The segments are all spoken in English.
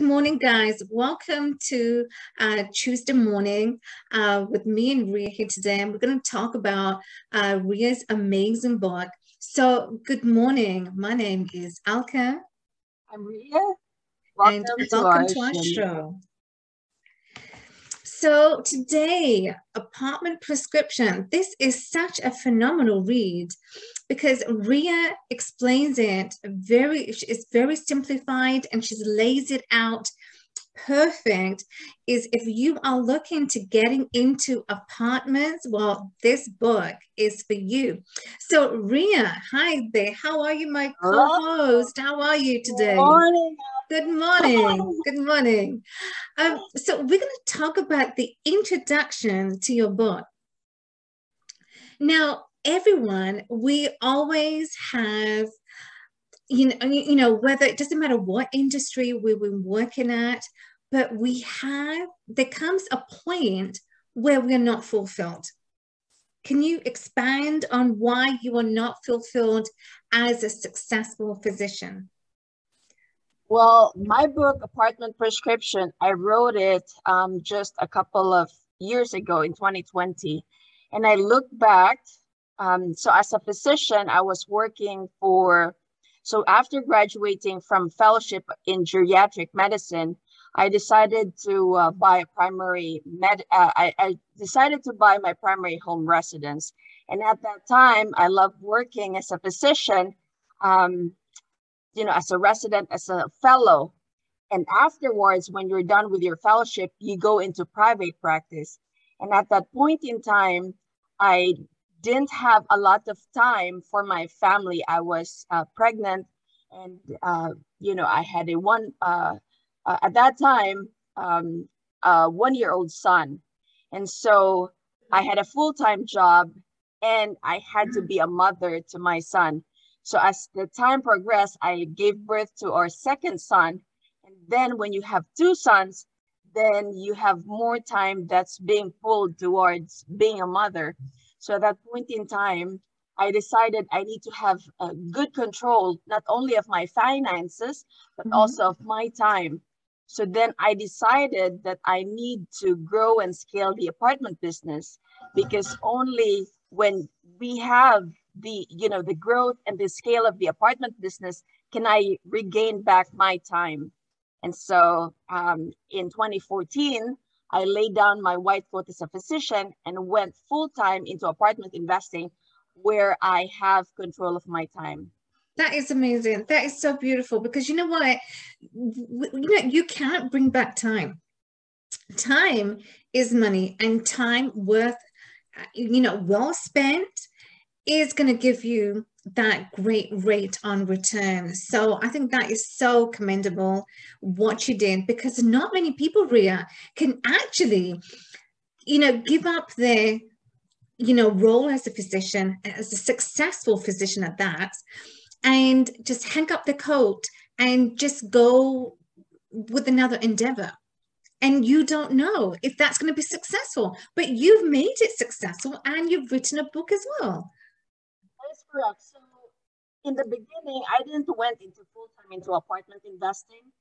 morning, guys. Welcome to Tuesday morning with me and Rhea here today. And we're going to talk about Rhea's amazing book. So, good morning. My name is Alka. I'm Rhea. And welcome to our show. So today, Apartment Prescription. This is such a phenomenal read because Rhea explains it it's very simplified and she lays it out perfect. Is if you are looking to getting into apartments, well, this book is for you. So Rhea, hi there. How are you, my co-host? How are you today? Good morning. Good morning. Good morning. So we're going to talk about the introduction to your book. Now, everyone, we always have, whether it doesn't matter what industry we've been working at, but there comes a point where we're not fulfilled. Can you expand on why you are not fulfilled as a successful physician? Well, my book, Apartment Prescription, I wrote it just a couple of years ago in 2020. And I look back, so as a physician, I was working so after graduating from fellowship in geriatric medicine, I decided to buy a I decided to buy my primary home residence. And at that time, I loved working as a physician, as a resident, as a fellow. And afterwards, when you're done with your fellowship, you go into private practice. And at that point in time, I didn't have a lot of time for my family. I was pregnant and, I had at that time, a 1-year-old son. And so I had a full-time job and I had to be a mother to my son. So as the time progressed, I gave birth to our second son. And then when you have two sons, then you have more time that's being pulled towards being a mother. So at that point in time, I decided I need to have a good control, not only of my finances, but also of my time. So then I decided that I need to grow and scale the apartment business, because only when we have the growth and the scale of the apartment business can I regain back my time. And so in 2014, I laid down my white coat as a physician and went full-time into apartment investing, where I have control of my time. That is amazing. That is so beautiful, because you know what? You can't bring back time. Time is money, and time well spent is going to give you that great rate on return. So I think that is so commendable what you did, because not many people, Rhea, can actually, give up their, role as a physician, as a successful physician at that, and just hang up the coat and just go with another endeavor. And you don't know if that's going to be successful, but you've made it successful and you've written a book as well. That's correct. So in the beginning, I didn't went into full-time into apartment investing.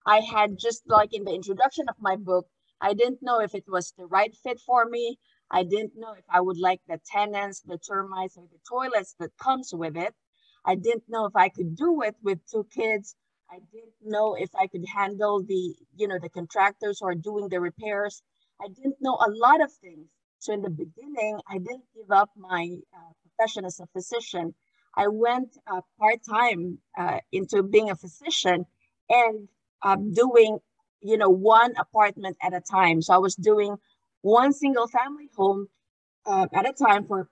I had, just like in the introduction of my book, I didn't know if it was the right fit for me. I didn't know if I would like the tenants, the termites, or the toilets that comes with it. I didn't know if I could do it with 2 kids. I didn't know if I could handle the contractors who are doing the repairs. I didn't know a lot of things. So in the beginning, I didn't give up my profession as a physician. I went part-time into being a physician and doing, one apartment at a time. So I was doing one single family home at a time for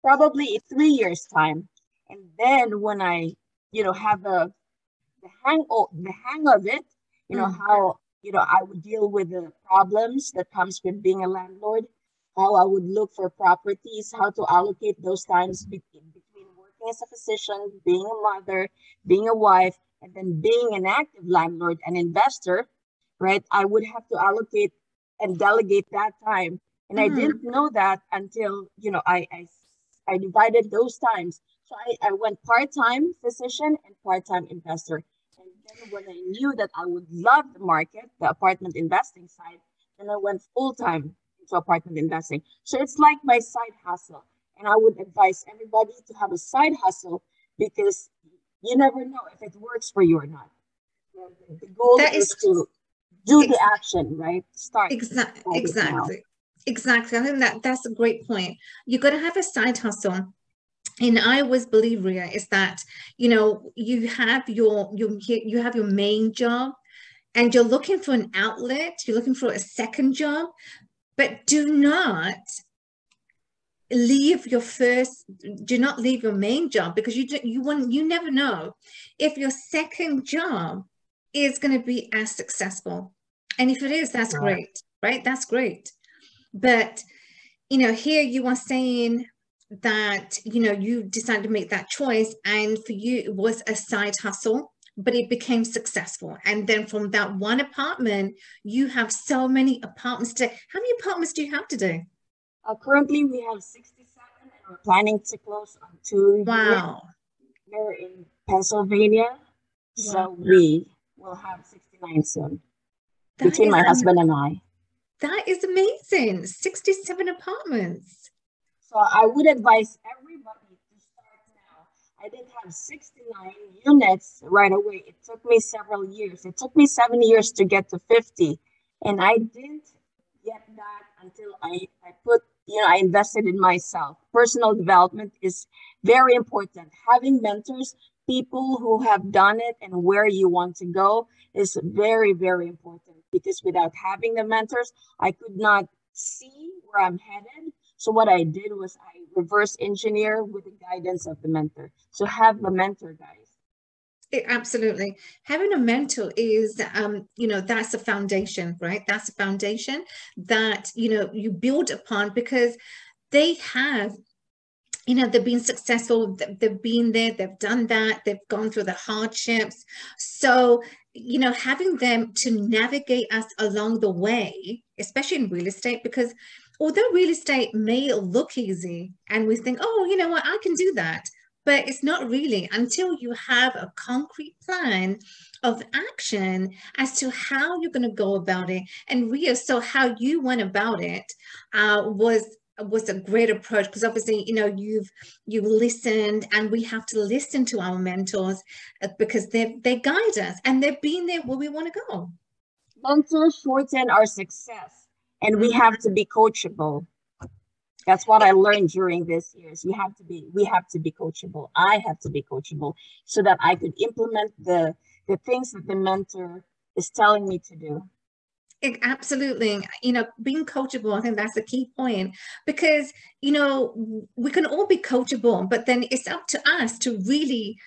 probably 3 years' time. And then when I, have the hang of it, how, I would deal with the problems that comes with being a landlord, how I would look for properties, how to allocate those times between working as a physician, being a mother, being a wife, and then being an active landlord and investor, right? I would have to allocate and delegate that time. And I didn't know that until, I divided those times. So I went part-time physician and part-time investor. And then when I knew that I would love the market, the apartment investing side, then I went full time into apartment investing. So it's like my side hustle. And I would advise everybody to have a side hustle because you never know if it works for you or not. The goal That is is to do the ex- action, right? Start it now. exactly. I think that's a great point. You got to have a side hustle. And I always believe, Rhea, is that you have you have your main job, and you're looking for an outlet. You're looking for a second job, but leave your first do not leave your main job, because you never know if your second job is going to be as successful. And if it is, that's Right. great, right? That's great. But here you are saying that you decided to make that choice, and for you it was a side hustle, but it became successful. And then from that one apartment, you have so many apartments to how many apartments do you have today? Currently, we have 67, and we're planning to close on 2 units. Wow. They're in Pennsylvania, Wow. so we will have 69 soon That between is my husband and I. that is amazing. 67 apartments. So I would advise everybody to start now. I didn't have 69 units right away. It took me several years. It took me 7 years to get to 50. And I didn't get that until I put, I invested in myself. Personal development is very important. Having mentors, people who have done it and where you want to go is very, very important, because without having the mentors, I could not see where I'm headed. So what I did was I reverse engineer with the guidance of the mentor. So have the mentor, guys. Absolutely. Having a mentor is, that's a foundation, right? That's a foundation that, you build upon, because they have, they've been successful, they've been there, they've done that, they've gone through the hardships. So, having them to navigate us along the way, especially in real estate, because although real estate may look easy and we think, oh, you know what, I can do that. But it's not really until you have a concrete plan of action as to how you're going to go about it. And Rhea, so how you went about it was a great approach, because obviously you've listened, and we have to listen to our mentors, because they guide us and they've been there where we want to go. Mentors shorten our success, and we have to be coachable. That's what I learned during this years. We have to be coachable. I have to be coachable so that I could implement the things that the mentor is telling me to do. Absolutely. Being coachable, I think that's a key point, because, we can all be coachable, but then it's up to us to really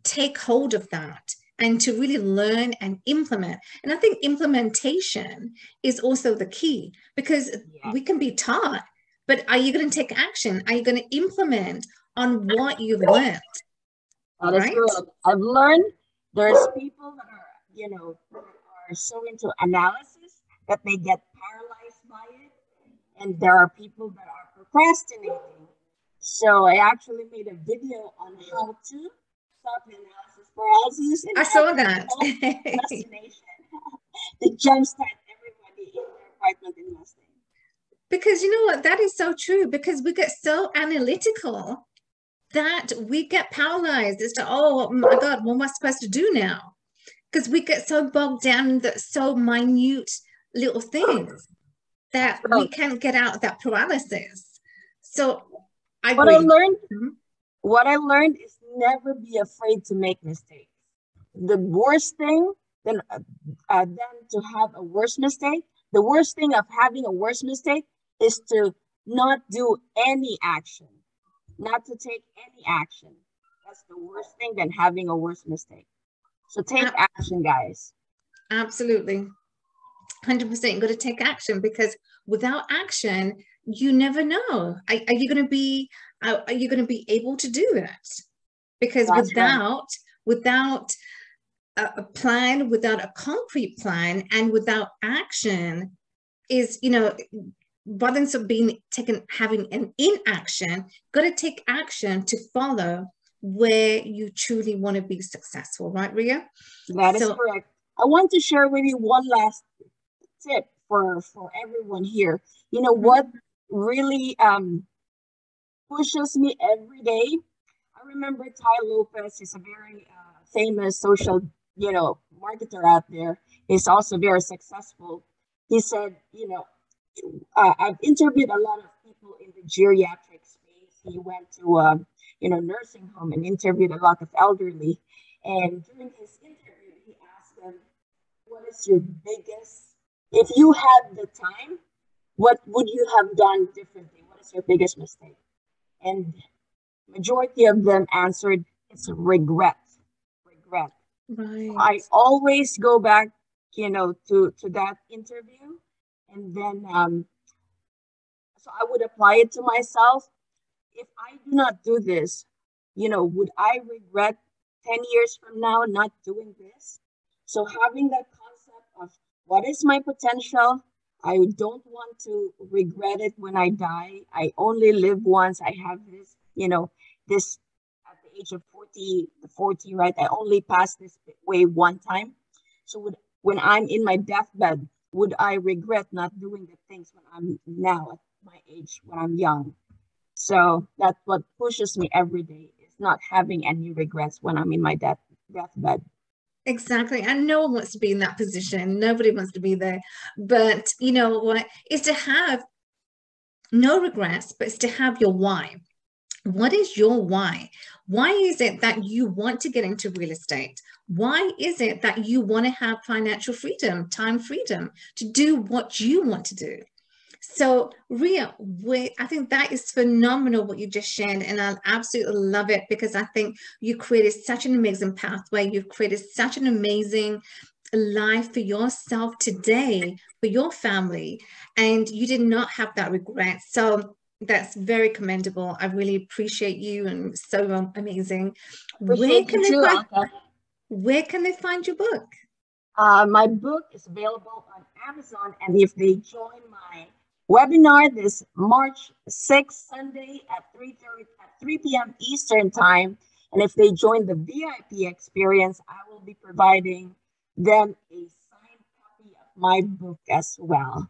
take hold of that and to really learn and implement. And I think implementation is also the key, because Yeah, we can be taught, but are you going to take action? Are you going to implement on what you've learned? that is Right? correct. I've learned there's people that are, that are so into analysis that they get paralyzed by it. And there are people that are procrastinating. So I actually made a video on how to stop the analysis paralysis and I how saw to that. stop procrastination to jumpstart everybody in their apartment investing. Because you know what? That is so true, because we get so analytical that we get paralyzed as to, oh my God, what am I supposed to do now? Because we get so bogged down in the so minute little things That's that we right. can't get out of that paralysis. So I What I agree. learned, Mhm. what I learned is never be afraid to make mistakes. The worst thing than to have a worse mistake. The worst thing of having a worse mistake is to not do any action, not to take any action. That's the worst thing than having a worse mistake. So take action, guys. Absolutely. 100%. You've got to take action, because without action, you never know. Are you going to be, are you going to be able to do it? Because That's right. without a plan, without a concrete plan, and without action, is rather than being taken having an inaction, got to take action to follow where you truly want to be successful, right, Rhea? That is So, correct. I want to share with you one last tip for everyone here. You know mhm, what really pushes me every day? I remember Ty Lopez is a very famous social, marketer out there. He's also very successful. He said, I've interviewed a lot of people in the geriatric space. He went to, nursing home and interviewed a lot of elderly. And during his interview, he asked them, "What is your biggest? If you had the time, what would you have done differently? What is your biggest mistake?" And majority of them answered, "It's regret, regret." So right. I always go back, to that interview, and then so I would apply it to myself. If I do not do this, would I regret 10 years from now not doing this? So having that concept of what is my potential? I don't want to regret it when I die. I only live once. I have this, this at the age of 40, right? I only pass this way one time. So when I'm in my deathbed, would I regret not doing the things when I'm now at my age, when I'm young? So that's what pushes me every day is not having any regrets when I'm in my deathbed. Exactly. And no one wants to be in that position. Nobody wants to be there. But you know what? It's to have no regrets, but it's to have your why. What is your why? Why is it that you want to get into real estate? Why is it that you want to have financial freedom, time freedom to do what you want to do? So, Rhea, I think that is phenomenal what you just shared, and I absolutely love it because I think you created such an amazing pathway. You've created such an amazing life for yourself today, for your family, and you did not have that regret. So, that's very commendable. I really appreciate you and so amazing. Where Appreciate you can they too, find Alka. where can they find your book? My book is available on Amazon, and if they join my webinar this March 6th, Sunday at 3 p.m. Eastern Time, and if they join the VIP experience, I will be providing them a signed copy of my book as well.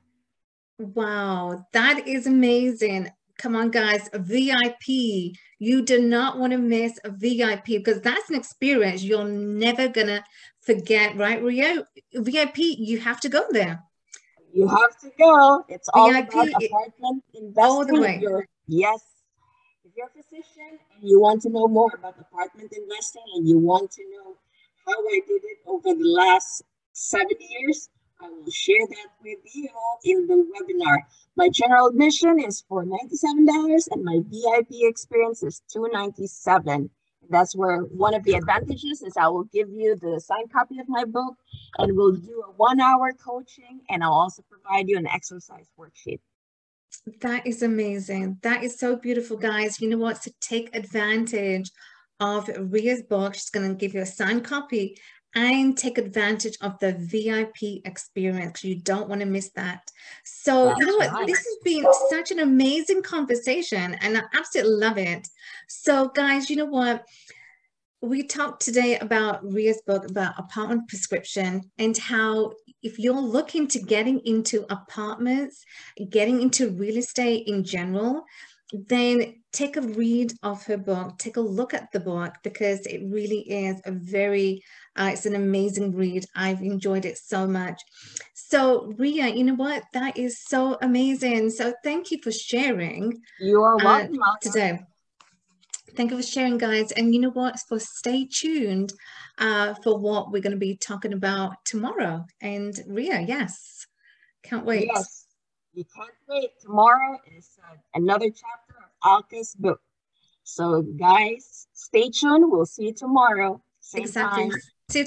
Wow, that is amazing. Come on, guys, a VIP. You do not want to miss a VIP because that's an experience you're never gonna forget, right, Rio? VIP, you have to go there. You have to go. It's all about VIP apartment all the investing. If way. you're, yes, if you're a physician and you want to know more about apartment investing and you want to know how I did it over the last 7 years, I will share that with you in the webinar. My general admission is for $97 and my VIP experience is $297. That's where one of the advantages is I will give you the signed copy of my book and we'll do a 1 hour coaching and I'll also provide you an exercise worksheet. That is amazing. That is so beautiful, guys. You know what? So take advantage of Rhea's book. She's going to give you a signed copy and take advantage of the VIP experience. You don't want to miss that. So, you know That's what? right. This has been such an amazing conversation, and I absolutely love it. So, guys, you know what? We talked today about Rhea's book about apartment prescription and how if you're looking to getting into apartments, getting into real estate in general, then take a read of her book, take a look at the book because it really is a very, it's an amazing read. I've enjoyed it so much. So Rhea, you know what? That is so amazing. So thank you for sharing You are welcome, Alka. today. Thank you for sharing, guys. And you know what? For stay tuned for what we're going to be talking about tomorrow. And Rhea, yes, can't wait. Yes, you can't wait. Tomorrow is another chapter of Alka's book. So, guys, stay tuned. We'll see you tomorrow, same Exactly. time. See you